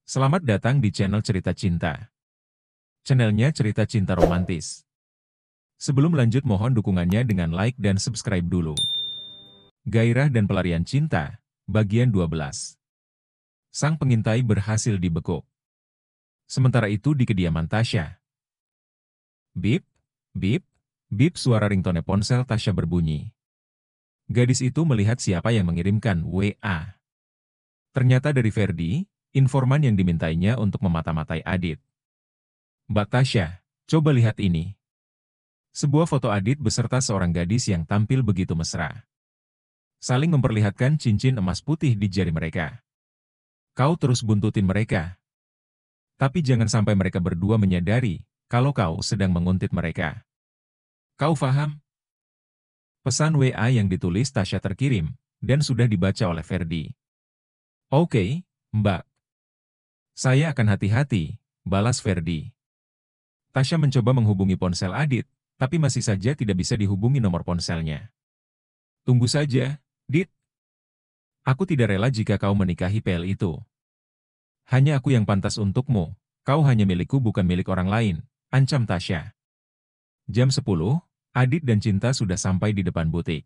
Selamat datang di channel Cerita Cinta. Channelnya cerita cinta romantis. Sebelum lanjut mohon dukungannya dengan like dan subscribe dulu. Gairah dan pelarian cinta, bagian 12. Sang pengintai berhasil dibekuk. Sementara itu di kediaman Tasya. Bip, bip, bip suara ringtone ponsel Tasya berbunyi. Gadis itu melihat siapa yang mengirimkan WA. Ternyata dari Ferdi, informan yang dimintainya untuk memata-matai Adit. Mbak Tasya, coba lihat ini. Sebuah foto Adit beserta seorang gadis yang tampil begitu mesra. Saling memperlihatkan cincin emas putih di jari mereka. Kau terus buntutin mereka. Tapi jangan sampai mereka berdua menyadari kalau kau sedang menguntit mereka. Kau paham? Pesan WA yang ditulis Tasya terkirim, dan sudah dibaca oleh Ferdi. Oke, Mbak. Saya akan hati-hati, balas Ferdi. Tasya mencoba menghubungi ponsel Adit, tapi masih saja tidak bisa dihubungi nomor ponselnya. Tunggu saja, Dit. Aku tidak rela jika kau menikahi PL itu. Hanya aku yang pantas untukmu, kau hanya milikku bukan milik orang lain, ancam Tasya. Jam 10, Adit dan Cinta sudah sampai di depan butik.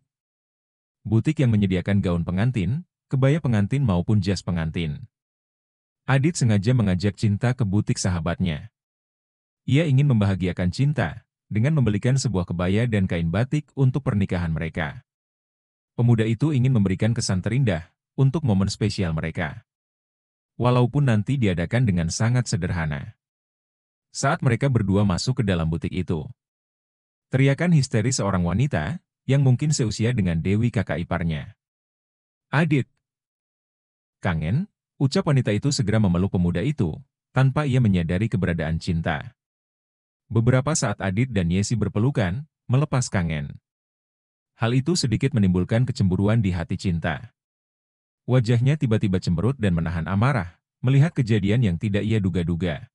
Butik yang menyediakan gaun pengantin, kebaya pengantin maupun jas pengantin. Adit sengaja mengajak Cinta ke butik sahabatnya. Ia ingin membahagiakan Cinta dengan membelikan sebuah kebaya dan kain batik untuk pernikahan mereka. Pemuda itu ingin memberikan kesan terindah untuk momen spesial mereka. Walaupun nanti diadakan dengan sangat sederhana. Saat mereka berdua masuk ke dalam butik itu, teriakan histeris seorang wanita yang mungkin seusia dengan Dewi kakak iparnya. Adit! Kangen, ucap wanita itu segera memeluk pemuda itu, tanpa ia menyadari keberadaan Cinta. Beberapa saat Adit dan Yesi berpelukan, melepas kangen. Hal itu sedikit menimbulkan kecemburuan di hati Cinta. Wajahnya tiba-tiba cemberut dan menahan amarah, melihat kejadian yang tidak ia duga-duga.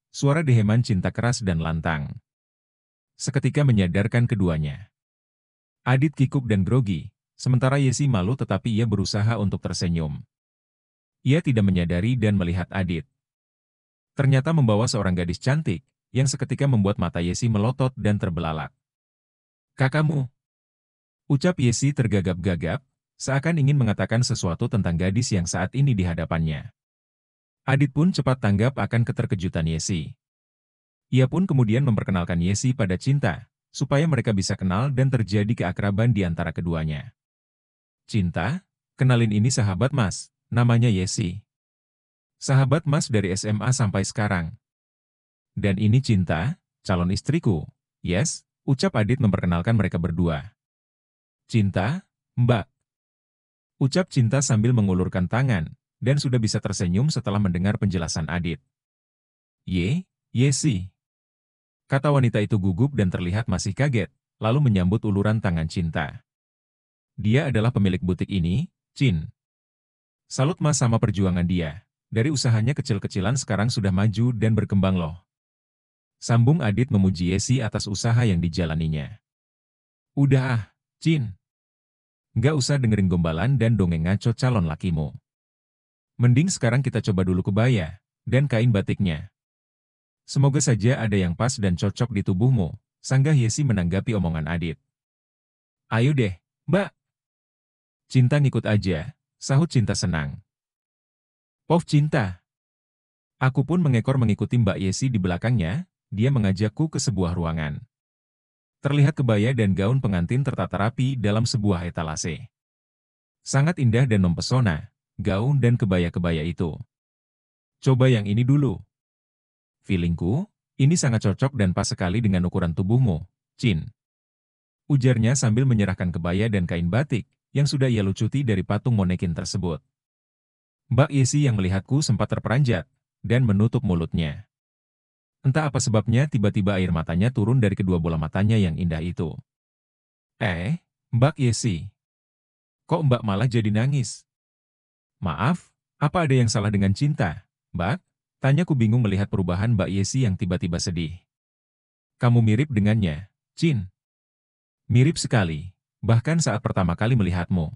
Suara deheman Cinta keras dan lantang. Seketika menyadarkan keduanya. Adit kikuk dan grogi, sementara Yesi malu tetapi ia berusaha untuk tersenyum. Ia tidak menyadari dan melihat Adit. Ternyata membawa seorang gadis cantik, yang seketika membuat mata Yesi melotot dan terbelalak. Kakakmu, ucap Yesi tergagap-gagap, seakan ingin mengatakan sesuatu tentang gadis yang saat ini di hadapannya. Adit pun cepat tanggap akan keterkejutan Yesi. Ia pun kemudian memperkenalkan Yesi pada Cinta, supaya mereka bisa kenal dan terjadi keakraban di antara keduanya. Cinta, kenalin ini sahabat Mas, namanya Yesi. Sahabat Mas dari SMA sampai sekarang. Dan ini Cinta, calon istriku. Yes, ucap Adit memperkenalkan mereka berdua. Cinta, Mbak. Ucap Cinta sambil mengulurkan tangan, dan sudah bisa tersenyum setelah mendengar penjelasan Adit. Yesi. Kata wanita itu gugup dan terlihat masih kaget, lalu menyambut uluran tangan Cinta. Dia adalah pemilik butik ini, Cin. Salut Mas sama perjuangan dia. Dari usahanya kecil-kecilan sekarang sudah maju dan berkembang loh. Sambung Adit memuji Yesi atas usaha yang dijalaninya. Udah ah, Cin. Nggak usah dengerin gombalan dan dongeng ngaco calon lakimu. Mending sekarang kita coba dulu kebaya, dan kain batiknya. Semoga saja ada yang pas dan cocok di tubuhmu, sanggah Yesi menanggapi omongan Adit. Ayo deh, Mbak. Cinta ngikut aja, sahut Cinta senang. Pof Cinta. Aku pun mengekor mengikuti Mbak Yesi di belakangnya, dia mengajakku ke sebuah ruangan. Terlihat kebaya dan gaun pengantin tertata rapi dalam sebuah etalase. Sangat indah dan mempesona, gaun dan kebaya-kebaya itu. Coba yang ini dulu. Feelingku, ini sangat cocok dan pas sekali dengan ukuran tubuhmu, Cin. Ujarnya sambil menyerahkan kebaya dan kain batik, yang sudah ia lucuti dari patung monekin tersebut. Mbak Yesi yang melihatku sempat terperanjat, dan menutup mulutnya. Entah apa sebabnya tiba-tiba air matanya turun dari kedua bola matanya yang indah itu. Mbak Yesi. Kok Mbak malah jadi nangis? Maaf, apa ada yang salah dengan Cinta, Mbak? Tanyaku bingung melihat perubahan Mbak Yesi yang tiba-tiba sedih. Kamu mirip dengannya, Cin. Mirip sekali, bahkan saat pertama kali melihatmu.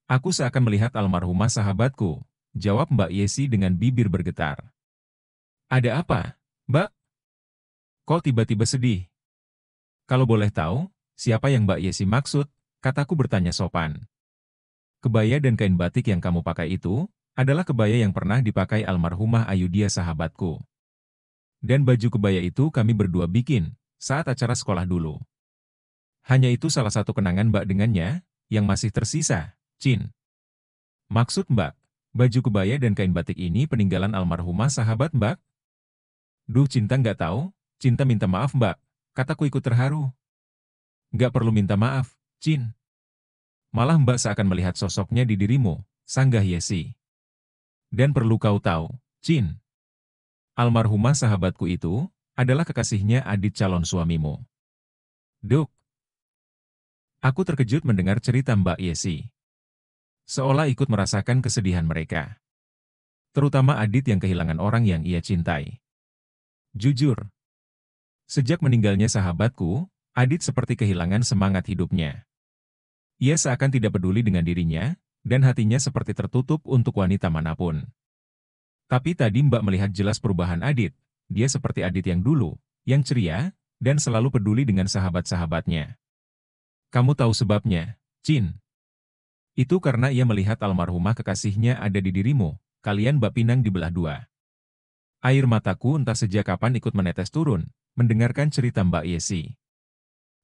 Aku seakan melihat almarhumah sahabatku, jawab Mbak Yesi dengan bibir bergetar. Ada apa, Mbak? Kok tiba-tiba sedih? Kalau boleh tahu, siapa yang Mbak Yesi maksud? Kataku bertanya sopan. Kebaya dan kain batik yang kamu pakai itu, adalah kebaya yang pernah dipakai almarhumah Ayudia sahabatku. Dan baju kebaya itu kami berdua bikin, saat acara sekolah dulu. Hanya itu salah satu kenangan Mbak dengannya, yang masih tersisa, Cin. Maksud Mbak, baju kebaya dan kain batik ini peninggalan almarhumah sahabat Mbak? Duh, Cinta nggak tahu, Cinta minta maaf Mbak, kataku ikut terharu. Nggak perlu minta maaf, Cin. Malah Mbak seakan melihat sosoknya di dirimu, sanggah Yesi. Dan perlu kau tahu, Cin. Almarhumah sahabatku itu, adalah kekasihnya Adit calon suamimu. Duk. Aku terkejut mendengar cerita Mbak Yesi. Seolah ikut merasakan kesedihan mereka. Terutama Adit yang kehilangan orang yang ia cintai. Jujur. Sejak meninggalnya sahabatku, Adit seperti kehilangan semangat hidupnya. Ia seakan tidak peduli dengan dirinya, dan hatinya seperti tertutup untuk wanita manapun. Tapi tadi Mbak melihat jelas perubahan Adit. Dia seperti Adit yang dulu, yang ceria, dan selalu peduli dengan sahabat-sahabatnya. Kamu tahu sebabnya, Cin. Itu karena ia melihat almarhumah kekasihnya ada di dirimu, kalian bak pinang dibelah dua. Air mataku entah sejak kapan ikut menetes turun, mendengarkan cerita Mbak Yesi.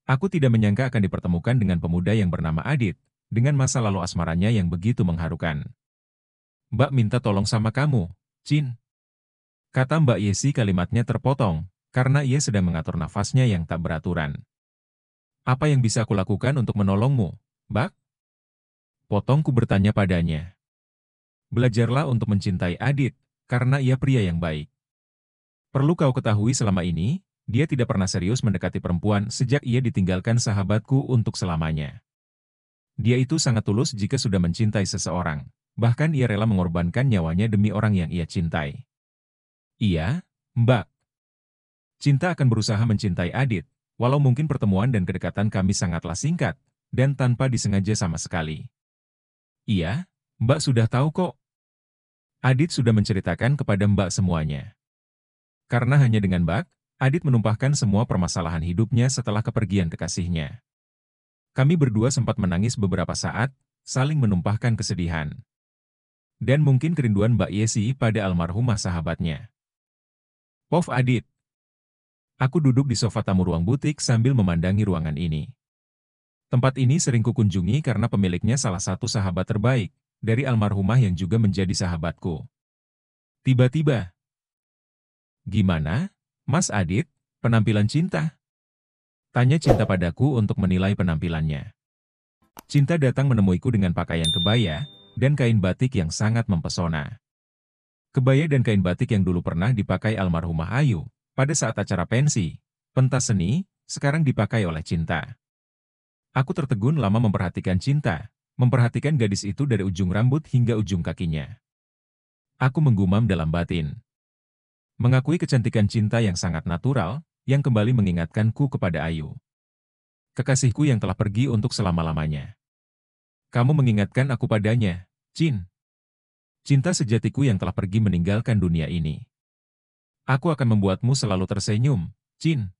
Aku tidak menyangka akan dipertemukan dengan pemuda yang bernama Adit, dengan masa lalu asmaranya yang begitu mengharukan. Mbak minta tolong sama kamu, Cin. Kata Mbak Yesi kalimatnya terpotong, karena ia sedang mengatur nafasnya yang tak beraturan. Apa yang bisa aku lakukan untuk menolongmu, Mbak? Potongku bertanya padanya. Belajarlah untuk mencintai Adit, karena ia pria yang baik. Perlu kau ketahui selama ini, dia tidak pernah serius mendekati perempuan sejak ia ditinggalkan sahabatku untuk selamanya. Dia itu sangat tulus jika sudah mencintai seseorang, bahkan ia rela mengorbankan nyawanya demi orang yang ia cintai. Iya, Mbak. Cinta akan berusaha mencintai Adit, walau mungkin pertemuan dan kedekatan kami sangatlah singkat, dan tanpa disengaja sama sekali. Iya, Mbak sudah tahu kok. Adit sudah menceritakan kepada Mbak semuanya. Karena hanya dengan Mbak, Adit menumpahkan semua permasalahan hidupnya setelah kepergian kekasihnya. Kami berdua sempat menangis beberapa saat, saling menumpahkan kesedihan. Dan mungkin kerinduan Mbak Yesi pada almarhumah sahabatnya. Pof Adit. Aku duduk di sofa tamu ruang butik sambil memandangi ruangan ini. Tempat ini sering kukunjungi karena pemiliknya salah satu sahabat terbaik, dari almarhumah yang juga menjadi sahabatku. Tiba-tiba, gimana, Mas Adit, penampilan Cinta? Tanya Cinta padaku untuk menilai penampilannya. Cinta datang menemuiku dengan pakaian kebaya, dan kain batik yang sangat mempesona. Kebaya dan kain batik yang dulu pernah dipakai almarhumah Ayu, pada saat acara pensi, pentas seni, sekarang dipakai oleh Cinta. Aku tertegun lama memperhatikan Cinta, memperhatikan gadis itu dari ujung rambut hingga ujung kakinya. Aku menggumam dalam batin. Mengakui kecantikan Cinta yang sangat natural, yang kembali mengingatkanku kepada Ayu. Kekasihku yang telah pergi untuk selama-lamanya. Kamu mengingatkan aku padanya, Cin. Cinta sejatiku yang telah pergi meninggalkan dunia ini. Aku akan membuatmu selalu tersenyum, Cin.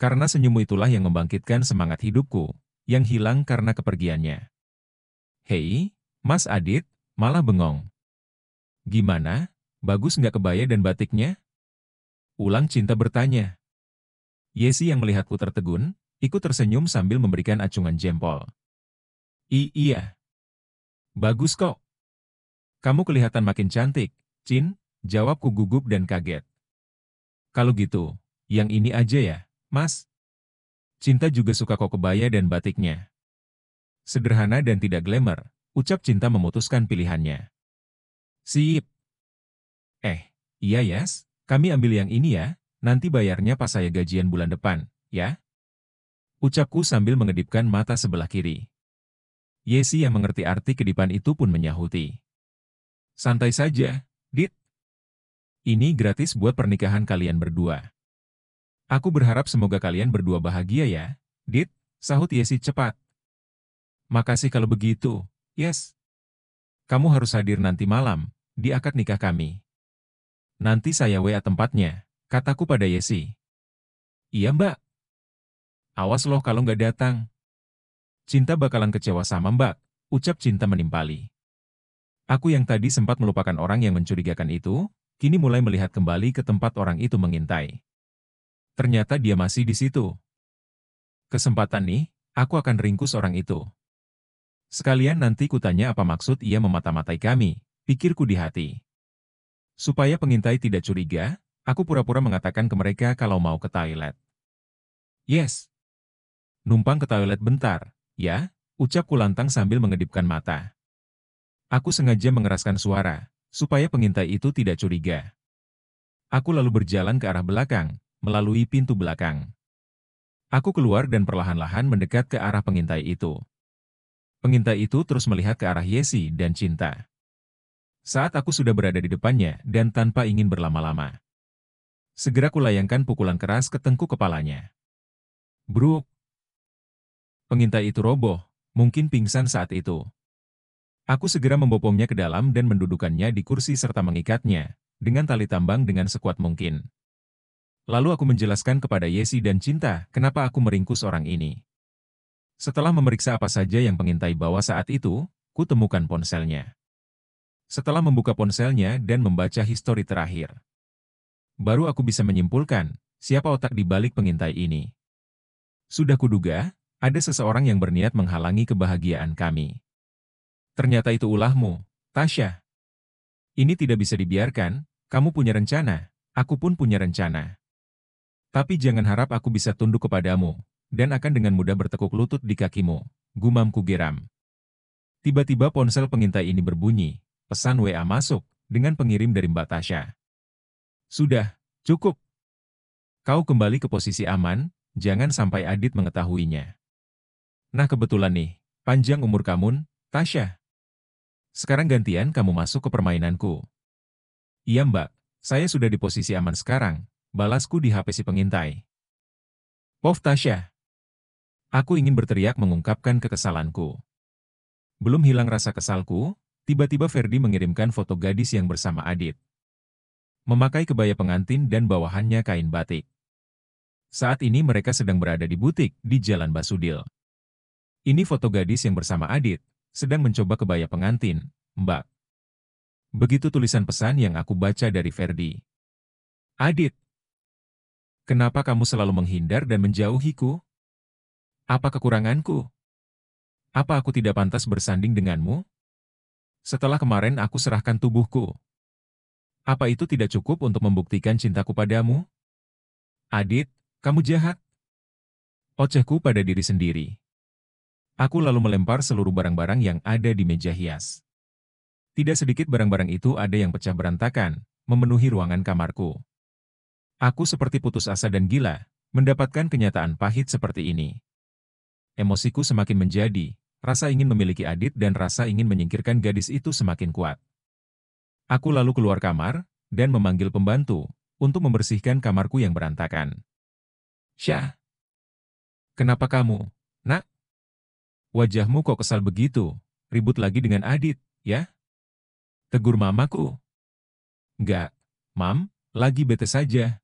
Karena senyummu itulah yang membangkitkan semangat hidupku, yang hilang karena kepergiannya. Hei, Mas Adit, malah bengong. Gimana, bagus nggak kebaya dan batiknya? Ulang Cinta bertanya. Yesi yang melihatku tertegun, ikut tersenyum sambil memberikan acungan jempol. Iya. Bagus kok. Kamu kelihatan makin cantik, Cin, jawabku gugup dan kaget. Kalau gitu, yang ini aja ya, Mas. Cinta juga suka kok kebaya dan batiknya. Sederhana dan tidak glamour, ucap Cinta memutuskan pilihannya. Sip. Iya Yes, kami ambil yang ini ya, nanti bayarnya pas saya gajian bulan depan, ya? Ucapku sambil mengedipkan mata sebelah kiri. Yesi yang mengerti arti kedipan itu pun menyahuti. Santai saja, Dit. Ini gratis buat pernikahan kalian berdua. Aku berharap semoga kalian berdua bahagia ya, Dit, sahut Yesi cepat. Makasih kalau begitu, Yes. Kamu harus hadir nanti malam, di akad nikah kami. Nanti saya WA tempatnya, kataku pada Yesi. Iya mbak. Awas loh kalau nggak datang. Cinta bakalan kecewa sama mbak, ucap Cinta menimpali. Aku yang tadi sempat melupakan orang yang mencurigakan itu, kini mulai melihat kembali ke tempat orang itu mengintai. Ternyata dia masih di situ. Kesempatan nih, aku akan ringkus orang itu. Sekalian nanti kutanya apa maksud ia memata-matai kami, pikirku di hati. Supaya pengintai tidak curiga, aku pura-pura mengatakan ke mereka kalau mau ke toilet. Yes. Numpang ke toilet bentar, ya, ucapku lantang sambil mengedipkan mata. Aku sengaja mengeraskan suara, supaya pengintai itu tidak curiga. Aku lalu berjalan ke arah belakang, melalui pintu belakang. Aku keluar dan perlahan-lahan mendekat ke arah pengintai itu. Pengintai itu terus melihat ke arah Yesi dan Cinta. Saat aku sudah berada di depannya dan tanpa ingin berlama-lama, segera kulayangkan pukulan keras ke tengkuk kepalanya. Bruk! Pengintai itu roboh, mungkin pingsan saat itu. Aku segera membopongnya ke dalam dan mendudukannya di kursi serta mengikatnya, dengan tali tambang dengan sekuat mungkin. Lalu aku menjelaskan kepada Yesi dan Cinta kenapa aku meringkus orang ini. Setelah memeriksa apa saja yang pengintai bawa saat itu, ku temukan ponselnya. Setelah membuka ponselnya dan membaca histori terakhir, baru aku bisa menyimpulkan siapa otak di balik pengintai ini. Sudah kuduga, ada seseorang yang berniat menghalangi kebahagiaan kami. Ternyata itu ulahmu, Tasya. Ini tidak bisa dibiarkan, kamu punya rencana, aku pun punya rencana. Tapi jangan harap aku bisa tunduk kepadamu, dan akan dengan mudah bertekuk lutut di kakimu, gumamku geram. Tiba-tiba ponsel pengintai ini berbunyi, pesan WA masuk, dengan pengirim dari Mbak Tasya. Sudah, cukup. Kau kembali ke posisi aman, jangan sampai Adit mengetahuinya. Nah kebetulan nih, panjang umur kamu, Tasya. Sekarang gantian kamu masuk ke permainanku. Iya mbak, saya sudah di posisi aman sekarang, balasku di HP si pengintai. Pof Tasya. Aku ingin berteriak mengungkapkan kekesalanku. Belum hilang rasa kesalku, tiba-tiba Ferdi mengirimkan foto gadis yang bersama Adit. Memakai kebaya pengantin dan bawahannya kain batik. Saat ini mereka sedang berada di butik di Jalan Basudil. Ini foto gadis yang bersama Adit, sedang mencoba kebaya pengantin, Mbak. Begitu tulisan pesan yang aku baca dari Ferdi. Adit, kenapa kamu selalu menghindar dan menjauhiku? Apa kekuranganku? Apa aku tidak pantas bersanding denganmu? Setelah kemarin aku serahkan tubuhku. Apa itu tidak cukup untuk membuktikan cintaku padamu? Adit, kamu jahat. Ocehku pada diri sendiri. Aku lalu melempar seluruh barang-barang yang ada di meja hias. Tidak sedikit barang-barang itu ada yang pecah berantakan, memenuhi ruangan kamarku. Aku seperti putus asa dan gila, mendapatkan kenyataan pahit seperti ini. Emosiku semakin menjadi, rasa ingin memiliki Adit dan rasa ingin menyingkirkan gadis itu semakin kuat. Aku lalu keluar kamar, dan memanggil pembantu, untuk membersihkan kamarku yang berantakan. Syah, kenapa kamu, nak? Wajahmu kok kesal begitu, ribut lagi dengan Adit, ya? Tegur mamaku. Enggak, Mam, lagi bete saja.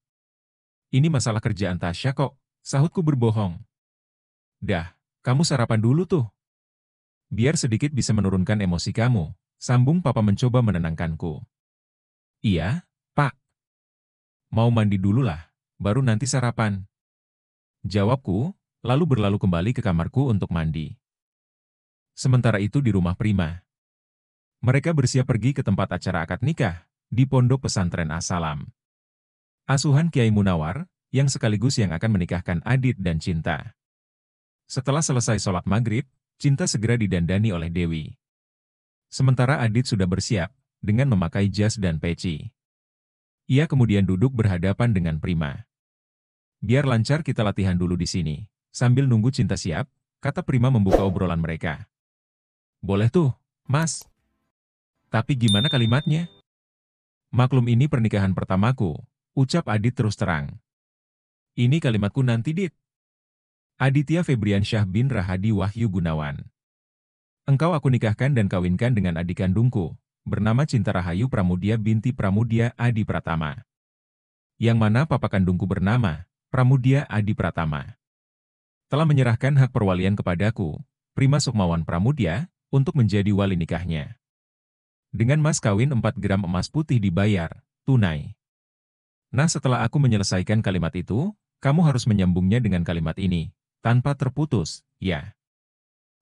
Ini masalah kerjaan Tasya kok, sahutku berbohong. Dah, kamu sarapan dulu tuh. Biar sedikit bisa menurunkan emosi kamu, sambung papa mencoba menenangkanku. Iya, Pak. Mau mandi dulu lah, baru nanti sarapan. Jawabku, lalu berlalu kembali ke kamarku untuk mandi. Sementara itu di rumah Prima. Mereka bersiap pergi ke tempat acara akad nikah, di Pondok Pesantren As-Salam. Asuhan Kiai Munawar, yang sekaligus yang akan menikahkan Adit dan Cinta. Setelah selesai sholat maghrib, Cinta segera didandani oleh Dewi. Sementara Adit sudah bersiap, dengan memakai jas dan peci. Ia kemudian duduk berhadapan dengan Prima. Biar lancar kita latihan dulu di sini, sambil nunggu Cinta siap, kata Prima membuka obrolan mereka. Boleh tuh, Mas. Tapi gimana kalimatnya? Maklum ini pernikahan pertamaku, ucap Adit terus terang. Ini kalimatku nanti, Dit. Aditya Febriansyah bin Rahadi Wahyu Gunawan. Engkau aku nikahkan dan kawinkan dengan adik kandungku, bernama Cinta Rahayu Pramudia binti Pramudia Adi Pratama. Yang mana papa kandungku bernama Pramudia Adi Pratama. Telah menyerahkan hak perwalian kepadaku, Prima Sukmawan Pramudia, untuk menjadi wali nikahnya. Dengan mas kawin 4 gram emas putih dibayar, tunai. Nah, setelah aku menyelesaikan kalimat itu, kamu harus menyambungnya dengan kalimat ini, tanpa terputus, ya.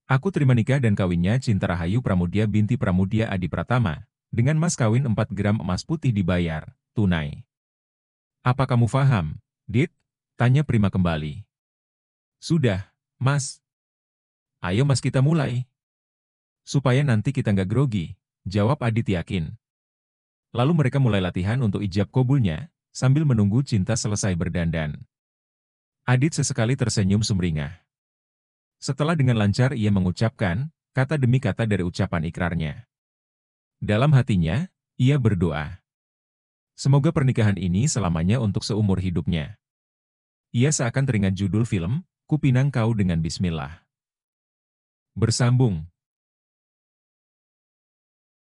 Aku terima nikah dan kawinnya Cinta Rahayu Pramudia binti Pramudia Adi Pratama, dengan mas kawin 4 gram emas putih dibayar, tunai. Apa kamu paham, Dit? Tanya Prima kembali. Sudah, Mas. Ayo Mas kita mulai. Supaya nanti kita nggak grogi, jawab Adit yakin. Lalu mereka mulai latihan untuk ijab kabulnya, sambil menunggu Cinta selesai berdandan. Adit sesekali tersenyum sumringah. Setelah dengan lancar ia mengucapkan, kata demi kata dari ucapan ikrarnya. Dalam hatinya, ia berdoa. Semoga pernikahan ini selamanya untuk seumur hidupnya. Ia seakan teringat judul film, Kupinang Kau dengan Bismillah. Bersambung.